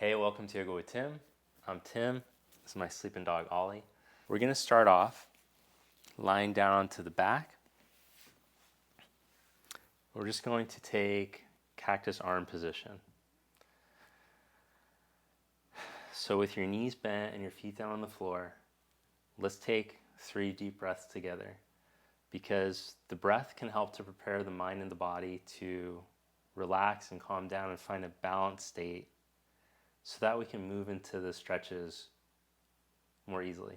Hey, welcome to Yoga with Tim. I'm Tim. This is my sleeping dog, Ollie. We're going to start off lying down onto the back. We're just going to take cactus arm position. So with your knees bent and your feet down on the floor, let's take 3 deep breaths together, because the breath can help to prepare the mind and the body to relax and calm down and find a balanced state so that we can move into the stretches more easily.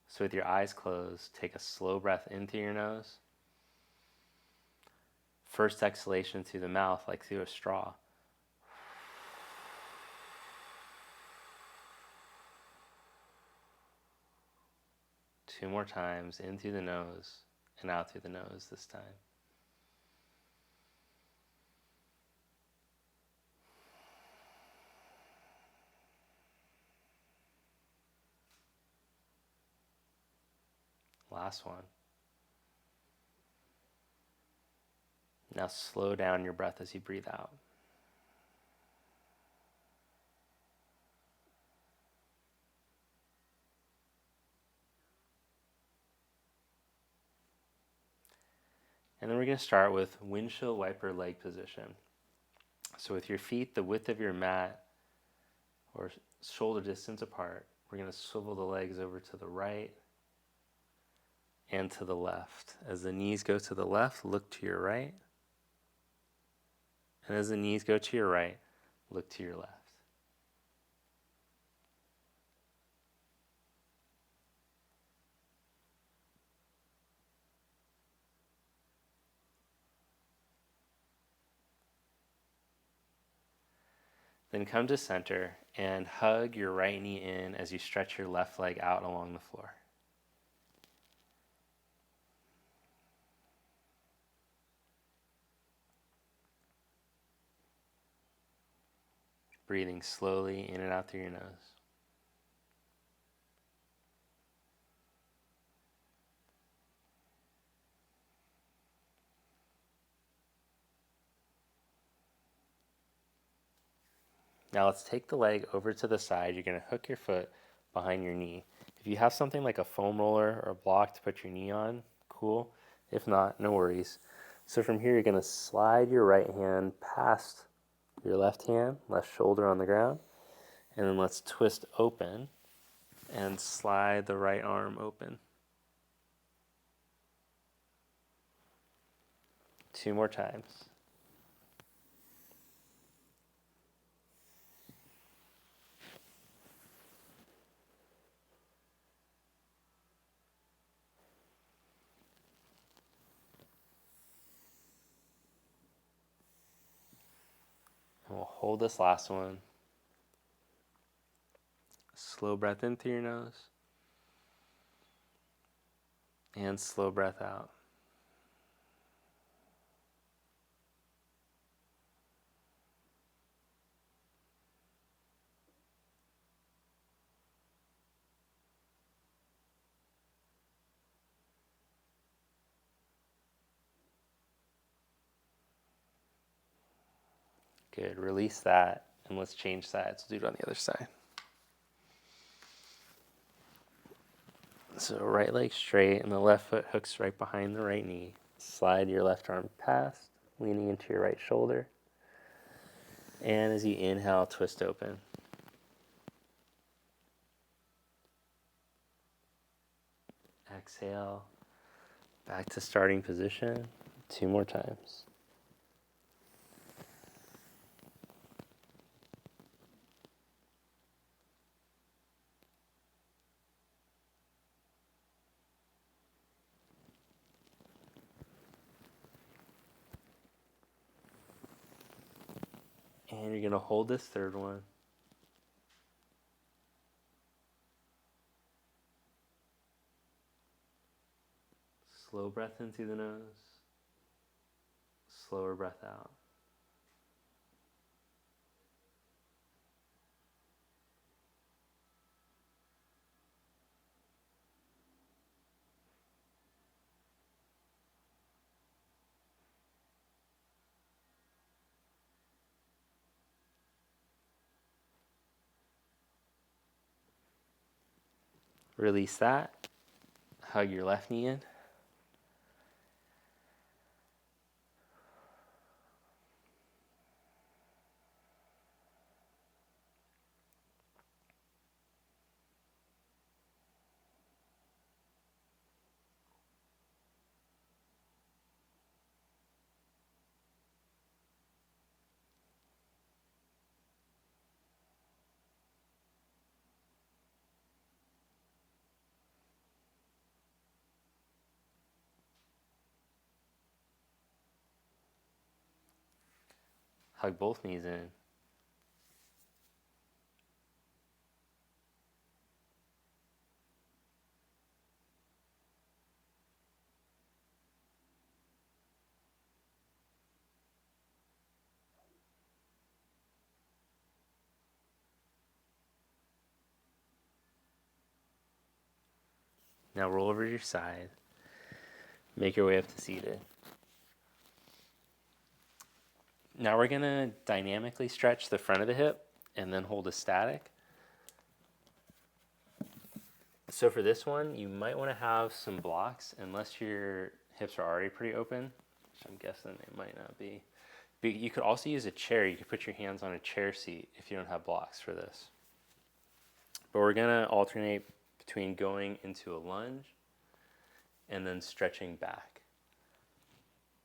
So with your eyes closed, take a slow breath in through your nose. First exhalation through the mouth, like through a straw. Two more times, in through the nose and out through the nose this time. Last one. Now slow down your breath as you breathe out. And then we're going to start with windshield wiper leg position. So with your feet the width of your mat or shoulder distance apart, we're going to swivel the legs over to the right and to the left. As the knees go to the left, look to your right. And as the knees go to your right, look to your left. Then come to center and hug your right knee in as you stretch your left leg out along the floor. Breathing slowly in and out through your nose. Now let's take the leg over to the side. You're going to hook your foot behind your knee. If you have something like a foam roller or a block to put your knee on, cool. If not, no worries. So from here, you're going to slide your right hand past your left hand, left shoulder on the ground. And then let's twist open and slide the right arm open. 2 more times. And we'll hold this last one. Slow breath in through your nose. And slow breath out. Good. Release that, and let's change sides. We'll do it on the other side. So right leg straight, and the left foot hooks right behind the right knee. Slide your left arm past, leaning into your right shoulder. And as you inhale, twist open. Exhale, back to starting position. 2 more times. And you're going to hold this third one. Slow breath in through the nose. Slower breath out. Release that. Hug your left knee in. Hug both knees in. Now roll over to your side. Make your way up to seated. Now we're going to dynamically stretch the front of the hip and then hold a static. So for this one, you might want to have some blocks, unless your hips are already pretty open, which I'm guessing they might not be. But you could also use a chair. You could put your hands on a chair seat if you don't have blocks for this. But we're going to alternate between going into a lunge and then stretching back.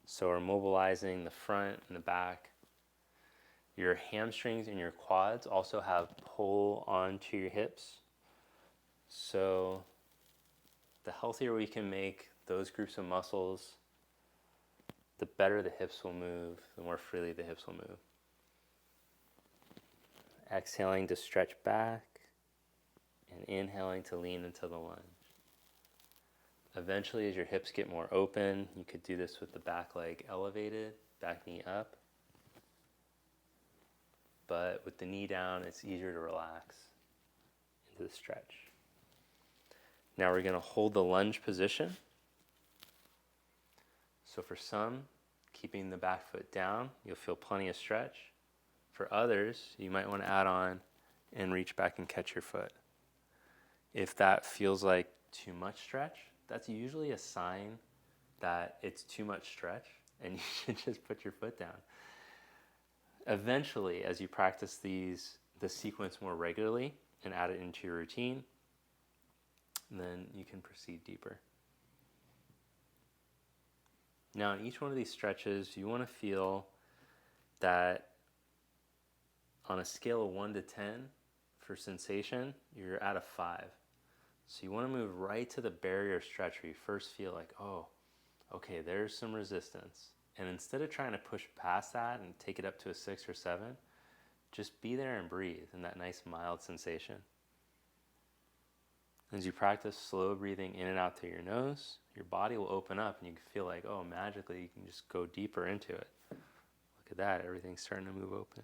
So we're mobilizing the front and the back. Your hamstrings and your quads also have pull onto your hips. So the healthier we can make those groups of muscles, the better the hips will move, the more freely the hips will move. Exhaling to stretch back and inhaling to lean into the lunge. Eventually, as your hips get more open, you could do this with the back leg elevated, back knee up. But with the knee down, it's easier to relax into the stretch. Now we're going to hold the lunge position. So for some, keeping the back foot down, you'll feel plenty of stretch. For others, you might want to add on and reach back and catch your foot. If that feels like too much stretch, that's usually a sign that it's too much stretch and you should just put your foot down. Eventually, as you practice the sequence more regularly and add it into your routine, then you can proceed deeper. Now, in each one of these stretches, you want to feel that on a scale of 1 to 10 for sensation, you're at a 5. So you want to move right to the barrier stretch where you first feel like, oh, okay, there's some resistance. And instead of trying to push past that and take it up to a 6 or 7, just be there and breathe in that nice mild sensation. As you practice slow breathing in and out through your nose, your body will open up and you can feel like, oh, magically you can just go deeper into it. Look at that, everything's starting to move open.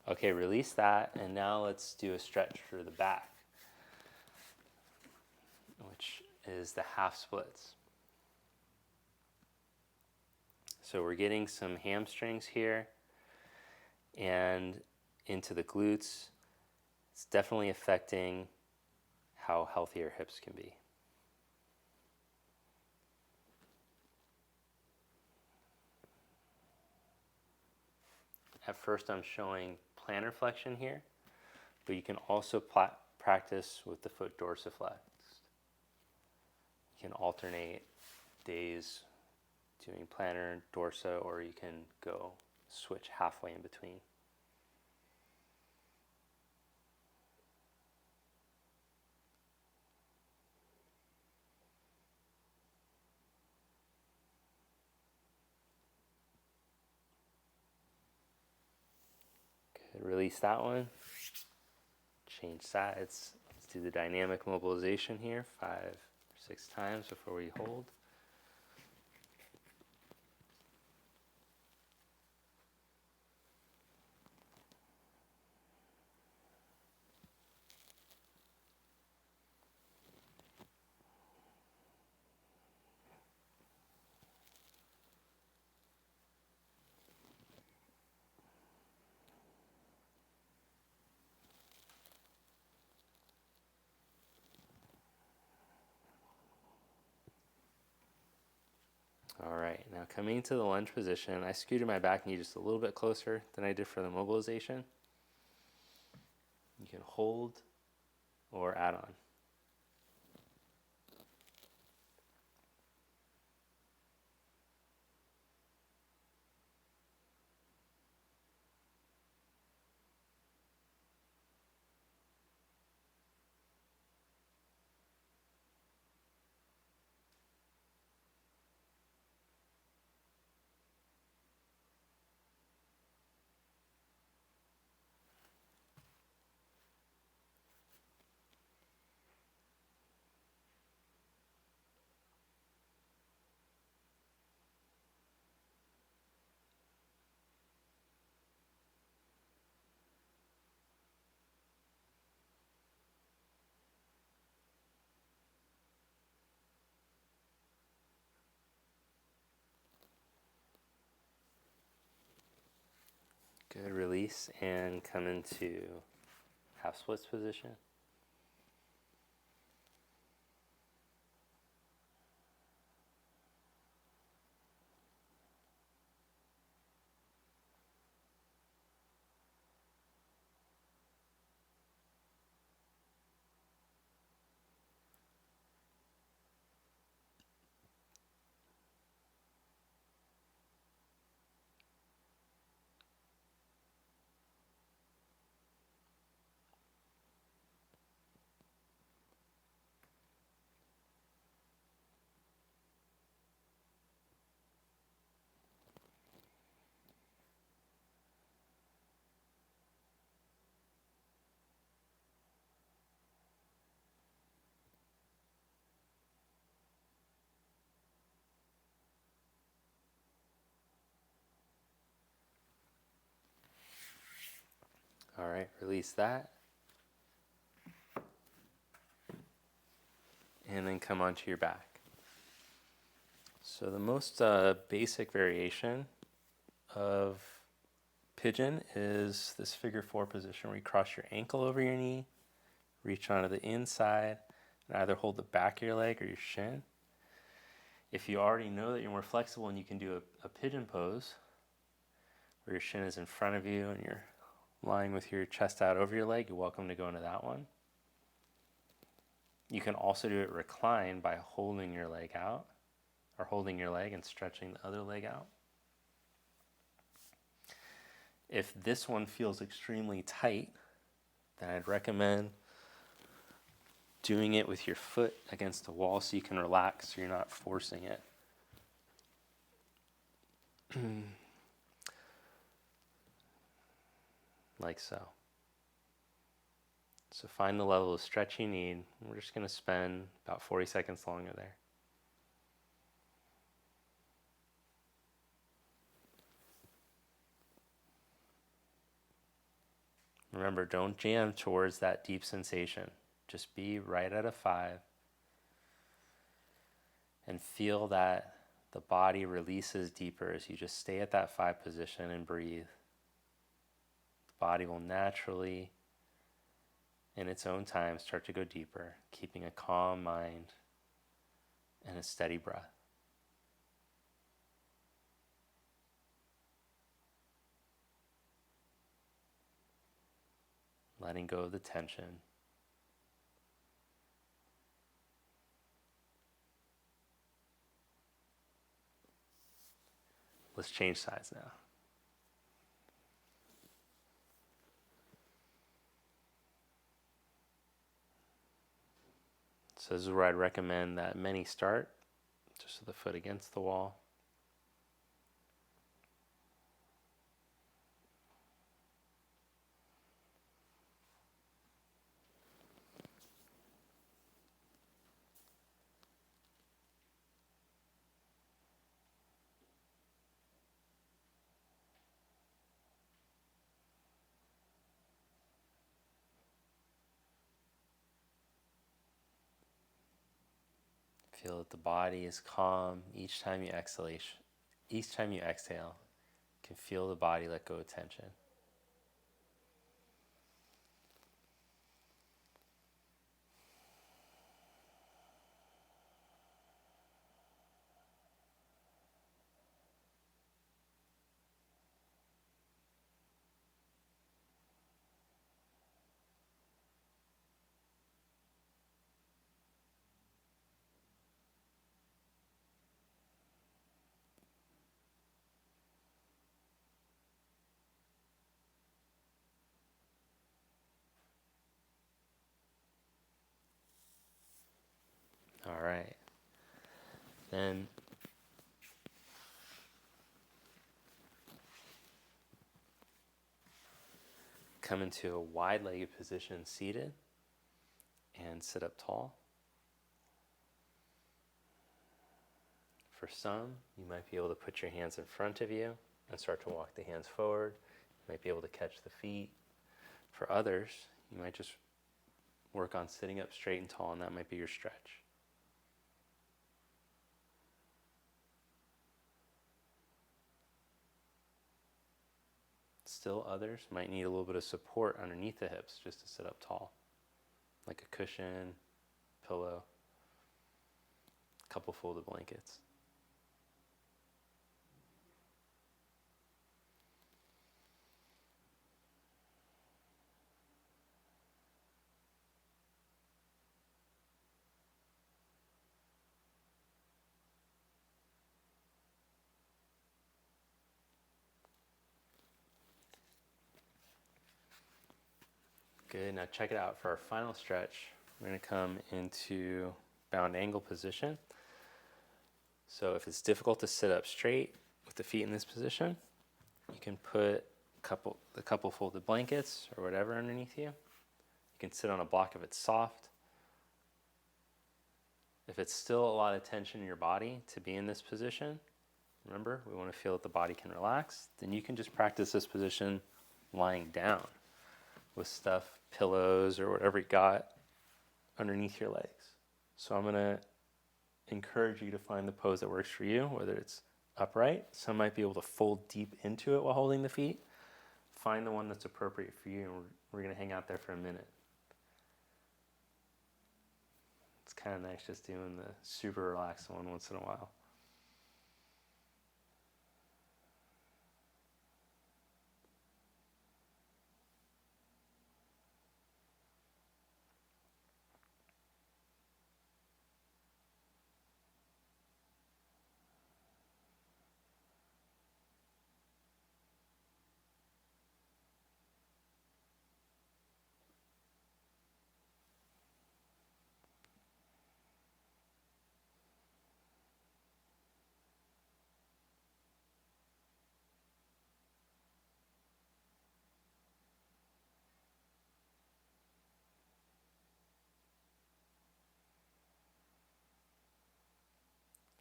Okay, release that, and now let's do a stretch for the back, which is the half splits. So we're getting some hamstrings here and into the glutes. It's definitely affecting how healthy your hips can be. At first I'm showing plantar flexion here, but you can also practice with the foot dorsiflexed. You can alternate days doing plantar and dorso, or you can go switch halfway in between. Good. Release that one. Change sides. Let's do the dynamic mobilization here 5 or 6 times before we hold. All right, now coming to the lunge position, I scooted my back knee just a little bit closer than I did for the mobilization. You can hold or add on. Good, release and come into half splits position. All right, release that. And then come onto your back. So the most basic variation of pigeon is this figure 4 position where you cross your ankle over your knee, reach onto the inside, and either hold the back of your leg or your shin. If you already know that you're more flexible and you can do a pigeon pose, where your shin is in front of you and you're lying with your chest out over your leg, you're welcome to go into that one. You can also do it reclined by holding your leg out, or holding your leg and stretching the other leg out. If this one feels extremely tight, then I'd recommend doing it with your foot against the wall so you can relax, so you're not forcing it. Like so. So find the level of stretch you need. We're just going to spend about 40 seconds longer there. Remember, don't jam towards that deep sensation. Just be right at a 5 and feel that the body releases deeper as you just stay at that 5 position and breathe. The body will naturally, in its own time, start to go deeper, keeping a calm mind and a steady breath. Letting go of the tension. Let's change sides now. So this is where I'd recommend that many start, just with the foot against the wall. Feel that the body is calm each time you exhale. Each time you exhale, you can feel the body let go of tension. Then come into a wide-legged position seated and sit up tall. For some, you might be able to put your hands in front of you and start to walk the hands forward. You might be able to catch the feet. For others, you might just work on sitting up straight and tall, and that might be your stretch. Still others might need a little bit of support underneath the hips just to sit up tall, like a cushion, pillow, a couple folded blankets. Good, now check it out. For our final stretch, we're going to come into bound angle position. So if it's difficult to sit up straight with the feet in this position, you can put a couple folded blankets or whatever underneath you. You can sit on a block if it's soft. If it's still a lot of tension in your body to be in this position, remember, we want to feel that the body can relax, then you can just practice this position lying down with stuff, pillows, or whatever you got underneath your legs. So I'm going to encourage you to find the pose that works for you, whether it's upright. Some might be able to fold deep into it while holding the feet. Find the one that's appropriate for you, and we're going to hang out there for a minute. It's kind of nice just doing the super relaxed one once in a while.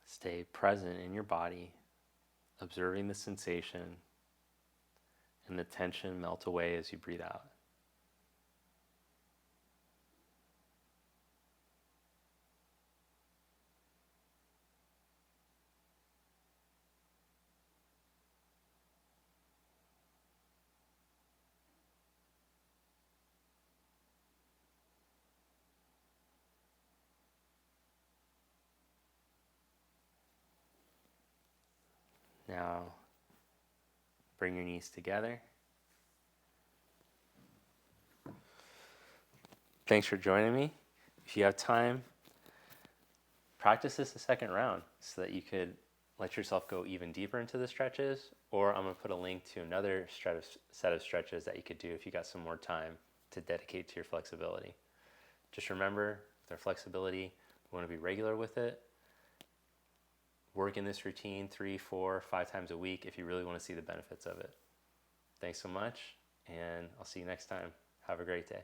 Stay present in your body, observing the sensation and the tension melt away as you breathe out. Now, bring your knees together. Thanks for joining me. If you have time, practice this a second round so that you could let yourself go even deeper into the stretches, or I'm going to put a link to another set of stretches that you could do if you got some more time to dedicate to your flexibility. Just remember, with our flexibility, we want to be regular with it. Work in this routine 3, 4, 5 times a week if you really want to see the benefits of it. Thanks so much, and I'll see you next time. Have a great day.